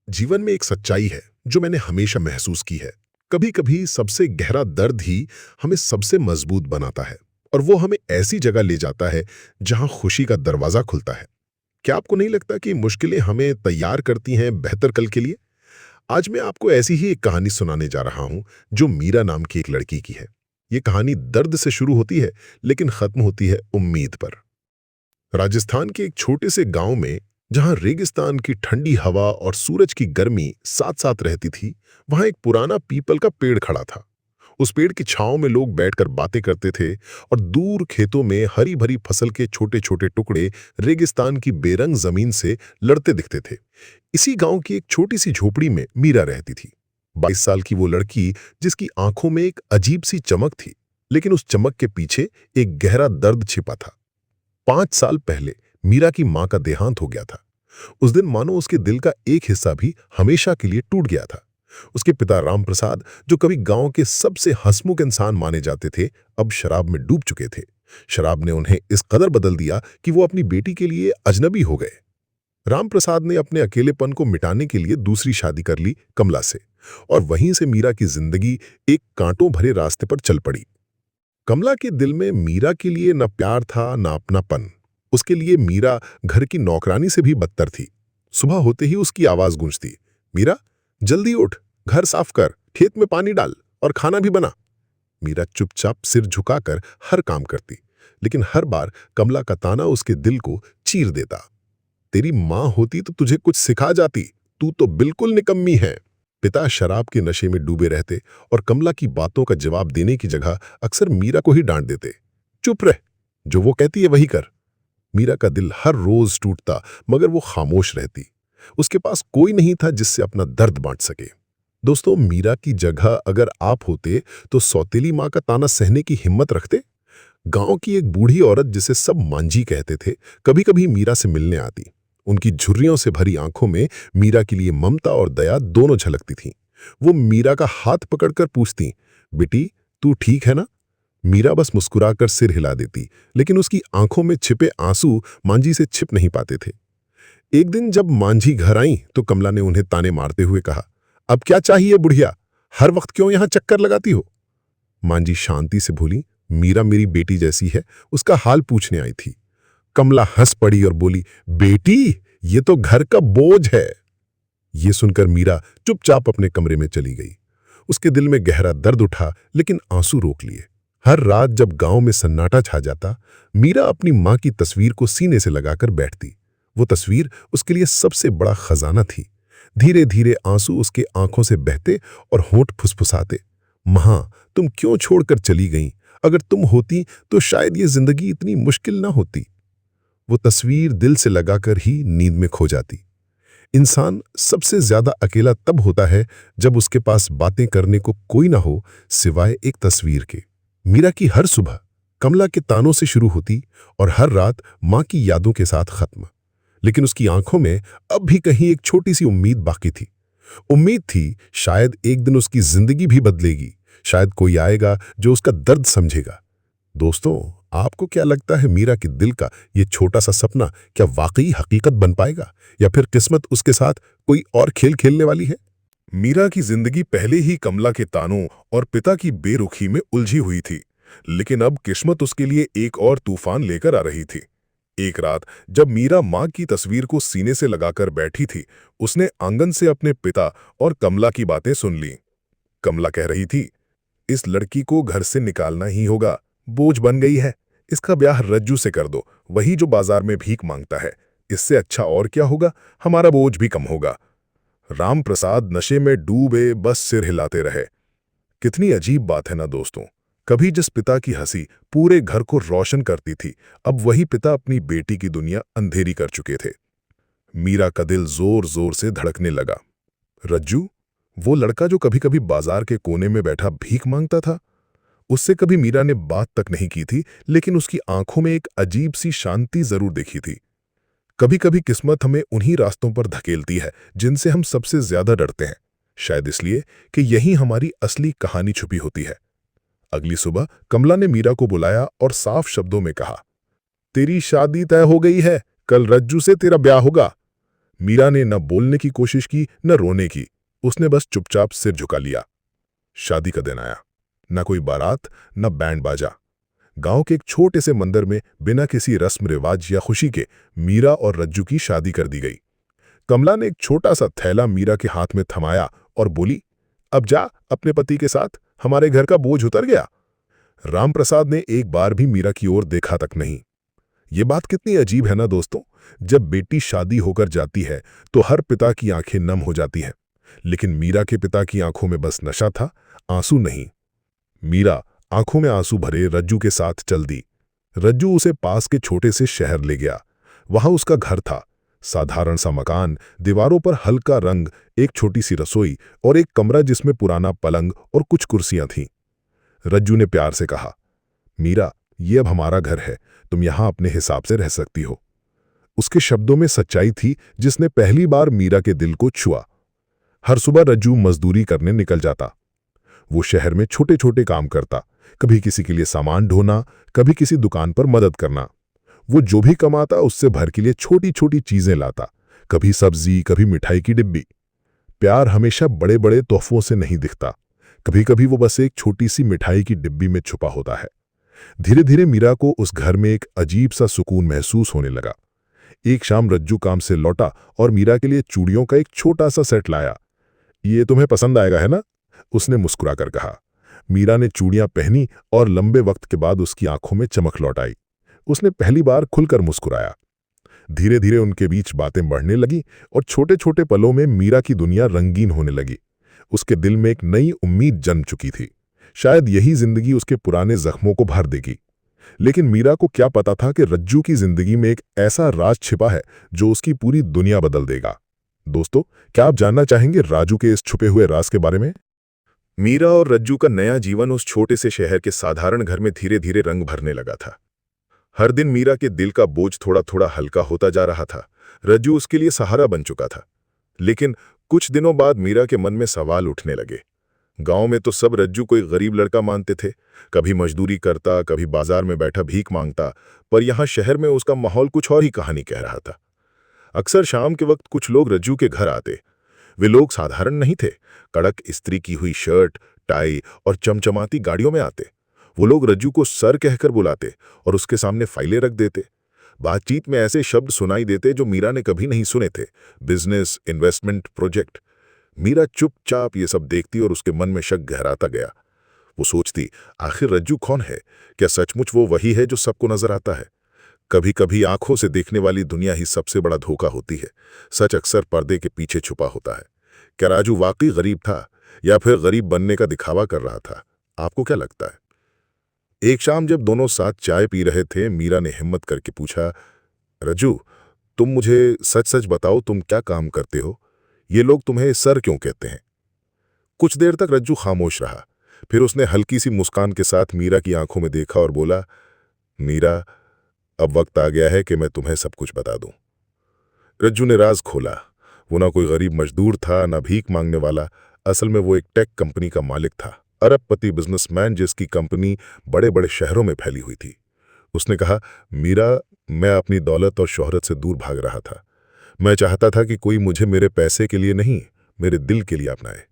जीवन में एक सच्चाई है जो मैंने हमेशा महसूस की है। कभी कभी सबसे गहरा दर्द ही हमें सबसे मजबूत बनाता है और वो हमें ऐसी जगह ले जाता है जहां खुशी का दरवाजा खुलता है। क्या आपको नहीं लगता कि मुश्किलें हमें तैयार करती हैं बेहतर कल के लिए? आज मैं आपको ऐसी ही एक कहानी सुनाने जा रहा हूं जो मीरा नाम की एक लड़की की है। ये कहानी दर्द से शुरू होती है लेकिन खत्म होती है उम्मीद पर। राजस्थान के एक छोटे से गांव में, जहां रेगिस्तान की ठंडी हवा और सूरज की गर्मी साथ साथ रहती थी, वहां एक पुराना पीपल का पेड़ खड़ा था। उस पेड़ की छांव में लोग बैठकर बातें करते थे और दूर खेतों में हरी भरी फसल के छोटे छोटे टुकड़े रेगिस्तान की बेरंग जमीन से लड़ते दिखते थे। इसी गांव की एक छोटी सी झोपड़ी में मीरा रहती थी। 22 साल की वो लड़की, जिसकी आंखों में एक अजीब सी चमक थी, लेकिन उस चमक के पीछे एक गहरा दर्द छिपा था। 5 साल पहले मीरा की मां का देहांत हो गया था। उस दिन मानो उसके दिल का एक हिस्सा भी हमेशा के लिए टूट गया था। उसके पिता राम प्रसाद, जो कभी गांव के सबसे हंसमुख इंसान माने जाते थे, अब शराब में डूब चुके थे। शराब ने उन्हें इस कदर बदल दिया कि वो अपनी बेटी के लिए अजनबी हो गए। राम प्रसाद ने अपने अकेलेपन को मिटाने के लिए दूसरी शादी कर ली कमला से, और वहीं से मीरा की जिंदगी एक कांटों भरे रास्ते पर चल पड़ी। कमला के दिल में मीरा के लिए न प्यार था न अपनापन। उसके लिए मीरा घर की नौकरानी से भी बदतर थी। सुबह होते ही उसकी आवाज गूंजती, मीरा, जल्दी उठ, घर साफ कर, खेत में पानी डाल और खाना भी बना। मीरा चुपचाप सिर झुकाकर हर काम करती, लेकिन हर बार कमला का ताना उसके दिल को चीर देता। तेरी माँ होती तो तुझे कुछ सिखा जाती, तू तो बिल्कुल निकम्मी है। पिता शराब के नशे में डूबे रहते और कमला की बातों का जवाब देने की जगह अक्सर मीरा को ही डांट देते। चुप रह, जो वो कहती है वही कर। मीरा का दिल हर रोज टूटता, मगर वो खामोश रहती। उसके पास कोई नहीं था जिससे अपना दर्द बांट सके। दोस्तों, मीरा की जगह अगर आप होते तो सौतेली माँ का ताना सहने की हिम्मत रखते? गांव की एक बूढ़ी औरत, जिसे सब मांझी कहते थे, कभी कभी मीरा से मिलने आती। उनकी झुर्रियों से भरी आंखों में मीरा के लिए ममता और दया दोनों झलकती थीं। वो मीरा का हाथ पकड़कर पूछती, बेटी, तू ठीक है ना? मीरा बस मुस्कुराकर सिर हिला देती, लेकिन उसकी आंखों में छिपे आंसू मांझी से छिप नहीं पाते थे। एक दिन जब मांझी घर आई तो कमला ने उन्हें ताने मारते हुए कहा, अब क्या चाहिए बुढ़िया, हर वक्त क्यों यहां चक्कर लगाती हो? मांझी शांति से बोली, मीरा मेरी बेटी जैसी है, उसका हाल पूछने आई थी। कमला हंस पड़ी और बोली, बेटी, ये तो घर का बोझ है। ये सुनकर मीरा चुपचाप अपने कमरे में चली गई। उसके दिल में गहरा दर्द उठा, लेकिन आंसू रोक लिए। हर रात जब गांव में सन्नाटा छा जाता, मीरा अपनी मां की तस्वीर को सीने से लगाकर बैठती। वो तस्वीर उसके लिए सबसे बड़ा खजाना थी। धीरे धीरे आंसू उसके आंखों से बहते और होंठ फुसफुसाते। मां, तुम क्यों छोड़कर चली गईं? अगर तुम होती तो शायद ये जिंदगी इतनी मुश्किल ना होती। वो तस्वीर दिल से लगाकर ही नींद में खो जाती। इंसान सबसे ज्यादा अकेला तब होता है जब उसके पास बातें करने को कोई ना हो सिवाय एक तस्वीर के। मीरा की हर सुबह कमला के तानों से शुरू होती और हर रात मां की यादों के साथ खत्म। लेकिन उसकी आंखों में अब भी कहीं एक छोटी सी उम्मीद बाकी थी। उम्मीद थी शायद एक दिन उसकी जिंदगी भी बदलेगी, शायद कोई आएगा जो उसका दर्द समझेगा। दोस्तों, आपको क्या लगता है, मीरा के दिल का ये छोटा सा सपना क्या वाकई हकीकत बन पाएगा, या फिर किस्मत उसके साथ कोई और खेल खेलने वाली है? मीरा की जिंदगी पहले ही कमला के तानों और पिता की बेरुखी में उलझी हुई थी, लेकिन अब किस्मत उसके लिए एक और तूफान लेकर आ रही थी। एक रात जब मीरा मां की तस्वीर को सीने से लगाकर बैठी थी, उसने आंगन से अपने पिता और कमला की बातें सुन ली। कमला कह रही थी, इस लड़की को घर से निकालना ही होगा, बोझ बन गई है। इसका ब्याह रज्जू से कर दो, वही जो बाजार में भीख मांगता है। इससे अच्छा और क्या होगा, हमारा बोझ भी कम होगा। राम प्रसाद नशे में डूबे बस सिर हिलाते रहे। कितनी अजीब बात है ना दोस्तों, कभी जिस पिता की हंसी पूरे घर को रोशन करती थी, अब वही पिता अपनी बेटी की दुनिया अंधेरी कर चुके थे। मीरा का दिल जोर जोर से धड़कने लगा। रज्जू, वो लड़का जो कभी कभी बाजार के कोने में बैठा भीख मांगता था। उससे कभी मीरा ने बात तक नहीं की थी, लेकिन उसकी आंखों में एक अजीब सी शांति जरूर देखी थी। कभी कभी किस्मत हमें उन्हीं रास्तों पर धकेलती है जिनसे हम सबसे ज्यादा डरते हैं, शायद इसलिए कि यही हमारी असली कहानी छुपी होती है। अगली सुबह कमला ने मीरा को बुलाया और साफ शब्दों में कहा, तेरी शादी तय हो गई है, कल रज्जू से तेरा ब्याह होगा। मीरा ने न बोलने की कोशिश की न रोने की। उसने बस चुपचाप सिर झुका लिया। शादी का दिन आया। न कोई बारात न बैंड बाजा। गांव के एक छोटे से मंदिर में बिना किसी रस्म रिवाज या खुशी के मीरा और रज्जू की शादी कर दी गई। कमला ने एक छोटा सा थैला मीरा के हाथ में थमाया और बोली, अब जा अपने पति के साथ, हमारे घर का बोझ उतर गया। रामप्रसाद ने एक बार भी मीरा की ओर देखा तक नहीं। ये बात कितनी अजीब है ना दोस्तों। जब बेटी शादी होकर जाती है तो हर पिता की आंखें नम हो जाती हैं, लेकिन मीरा के पिता की आंखों में बस नशा था, आंसू नहीं। मीरा आंखों में आंसू भरे रज्जू के साथ चल दी। रज्जू उसे पास के छोटे से शहर ले गया। वहां उसका घर था, साधारण सा मकान, दीवारों पर हल्का रंग, एक छोटी सी रसोई और एक कमरा जिसमें पुराना पलंग और कुछ कुर्सियां थीं। रज्जू ने प्यार से कहा, मीरा, ये अब हमारा घर है, तुम यहां अपने हिसाब से रह सकती हो। उसके शब्दों में सच्चाई थी जिसने पहली बार मीरा के दिल को छुआ। हर सुबह रज्जू मजदूरी करने निकल जाता। वो शहर में छोटे छोटे काम करता, कभी किसी के लिए सामान ढोना, कभी किसी दुकान पर मदद करना। वो जो भी कमाता उससे भर के लिए छोटी छोटी चीजें लाता, कभी सब्जी, कभी मिठाई की डिब्बी। प्यार हमेशा बड़े बड़े तोहफों से नहीं दिखता, कभी कभी वो बस एक छोटी सी मिठाई की डिब्बी में छुपा होता है। धीरे धीरे मीरा को उस घर में एक अजीब सा सुकून महसूस होने लगा। एक शाम रज्जू काम से लौटा और मीरा के लिए चूड़ियों का एक छोटा सा सेट लाया। ये तुम्हें पसंद आएगा है ना? उसने मुस्कुराकर कहा। मीरा ने चूड़ियां पहनी और लंबे वक्त के बाद उसकी आंखों में चमक लौट आई। उसने पहली बार खुलकर मुस्कुराया। धीरे धीरे उनके बीच बातें बढ़ने लगी और छोटे छोटे पलों में मीरा की दुनिया रंगीन होने लगी। उसके दिल में एक नई उम्मीद जन्म चुकी थी। शायद यही जिंदगी उसके पुराने जख्मों को भर देगी। लेकिन मीरा को क्या पता था कि रज्जू की जिंदगी में एक ऐसा राज छिपा है जो उसकी पूरी दुनिया बदल देगा। दोस्तों, क्या आप जानना चाहेंगे राजू के इस छुपे हुए राज के बारे में? मीरा और रज्जू का नया जीवन उस छोटे से शहर के साधारण घर में धीरे धीरे रंग भरने लगा था। हर दिन मीरा के दिल का बोझ थोड़ा थोड़ा हल्का होता जा रहा था। रज्जू उसके लिए सहारा बन चुका था। लेकिन कुछ दिनों बाद मीरा के मन में सवाल उठने लगे। गांव में तो सब रज्जू कोई गरीब लड़का मानते थे, कभी मजदूरी करता, कभी बाजार में बैठा भीख मांगता, पर यहां शहर में उसका माहौल कुछ और ही कहानी कह रहा था। अक्सर शाम के वक्त कुछ लोग रज्जू के घर आते। वे लोग साधारण नहीं थे, कड़क इस्त्री की हुई शर्ट, टाई और चमचमाती गाड़ियों में आते। वो लोग रज्जू को सर कहकर बुलाते और उसके सामने फाइलें रख देते। बातचीत में ऐसे शब्द सुनाई देते जो मीरा ने कभी नहीं सुने थे, बिजनेस, इन्वेस्टमेंट, प्रोजेक्ट। मीरा चुपचाप ये सब देखती और उसके मन में शक गहराता गया। वो सोचती, आखिर रज्जू कौन है? क्या सचमुच वो वही है जो सबको नजर आता है? कभी कभी आंखों से देखने वाली दुनिया ही सबसे बड़ा धोखा होती है। सच अक्सर पर्दे के पीछे छुपा होता है। क्या राजू वाकई गरीब था या फिर गरीब बनने का दिखावा कर रहा था? आपको क्या लगता है? एक शाम जब दोनों साथ चाय पी रहे थे, मीरा ने हिम्मत करके पूछा, रज्जू, तुम मुझे सच सच बताओ, तुम क्या काम करते हो? ये लोग तुम्हें सर क्यों कहते हैं? कुछ देर तक रज्जू खामोश रहा। फिर उसने हल्की सी मुस्कान के साथ मीरा की आंखों में देखा और बोला, मीरा, अब वक्त आ गया है कि मैं तुम्हें सब कुछ बता दूं। रज्जू ने राज खोला। वो ना कोई गरीब मजदूर था, ना भीख मांगने वाला। असल में वो एक टेक कंपनी का मालिक था, अरबपति बिजनेसमैन जिसकी कंपनी बड़े बड़े शहरों में फैली हुई थी। उसने कहा, मीरा, मैं अपनी दौलत और शोहरत से दूर भाग रहा था। मैं चाहता था कि कोई मुझे मेरे पैसे के लिए नहीं, मेरे दिल के लिए अपनाए।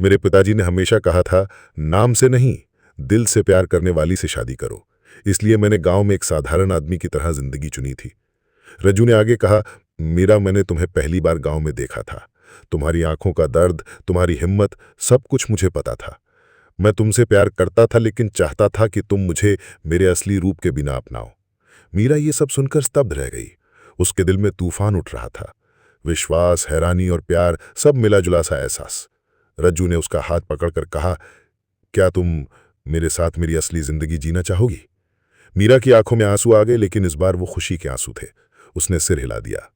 मेरे पिताजी ने हमेशा कहा था, नाम से नहीं, दिल से प्यार करने वाली से शादी करो। इसलिए मैंने गांव में एक साधारण आदमी की तरह जिंदगी चुनी थी। रज्जू ने आगे कहा, मीरा, मैंने तुम्हें पहली बार गांव में देखा था। तुम्हारी आंखों का दर्द, तुम्हारी हिम्मत, सब कुछ मुझे पता था। मैं तुमसे प्यार करता था, लेकिन चाहता था कि तुम मुझे मेरे असली रूप के बिना अपनाओ। मीरा ये सब सुनकर स्तब्ध रह गई। उसके दिल में तूफान उठ रहा था। विश्वास, हैरानी और प्यार, सब मिला जुला सा एहसास। रज्जू ने उसका हाथ पकड़कर कहा, क्या तुम मेरे साथ मेरी असली जिंदगी जीना चाहोगी? मीरा की आंखों में आंसू आ गए, लेकिन इस बार वो खुशी के आंसू थे। उसने सिर हिला दिया।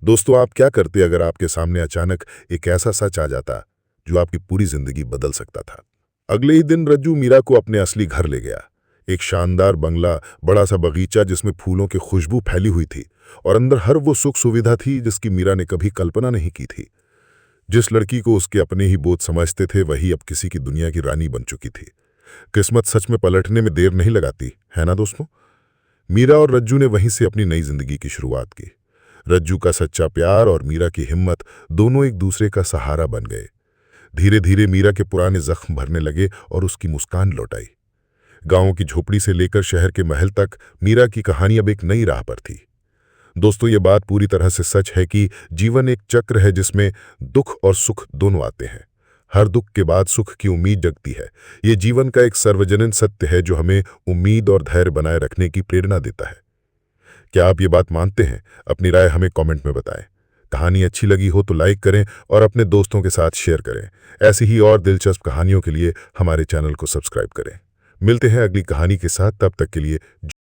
दोस्तों, आप क्या करते अगर आपके सामने अचानक एक ऐसा सच आ जाता जो आपकी पूरी जिंदगी बदल सकता था? अगले ही दिन रज्जू मीरा को अपने असली घर ले गया। एक शानदार बंगला, बड़ा सा बगीचा जिसमें फूलों की खुशबू फैली हुई थी और अंदर हर वो सुख सुविधा थी जिसकी मीरा ने कभी कल्पना नहीं की थी। जिस लड़की को उसके अपने ही बोझ समझते थे, वही अब किसी की दुनिया की रानी बन चुकी थी। किस्मत सच में पलटने में देर नहीं लगाती, है ना दोस्तों? मीरा और रज्जू ने वहीं से अपनी नई जिंदगी की शुरुआत की। रज्जू का सच्चा प्यार और मीरा की हिम्मत दोनों एक दूसरे का सहारा बन गए। धीरे धीरे मीरा के पुराने जख्म भरने लगे और उसकी मुस्कान लौट आई। गांव की झोपड़ी से लेकर शहर के महल तक मीरा की कहानी अब एक नई राह पर थी। दोस्तों, ये बात पूरी तरह से सच है कि जीवन एक चक्र है जिसमें दुख और सुख दोनों आते हैं। हर दुख के बाद सुख की उम्मीद जगती है। ये जीवन का एक सार्वजनिक सत्य है जो हमें उम्मीद और धैर्य बनाए रखने की प्रेरणा देता है। क्या आप ये बात मानते हैं? अपनी राय हमें कमेंट में बताएं। कहानी अच्छी लगी हो तो लाइक करें और अपने दोस्तों के साथ शेयर करें। ऐसी ही और दिलचस्प कहानियों के लिए हमारे चैनल को सब्सक्राइब करें। मिलते हैं अगली कहानी के साथ, तब तक के लिए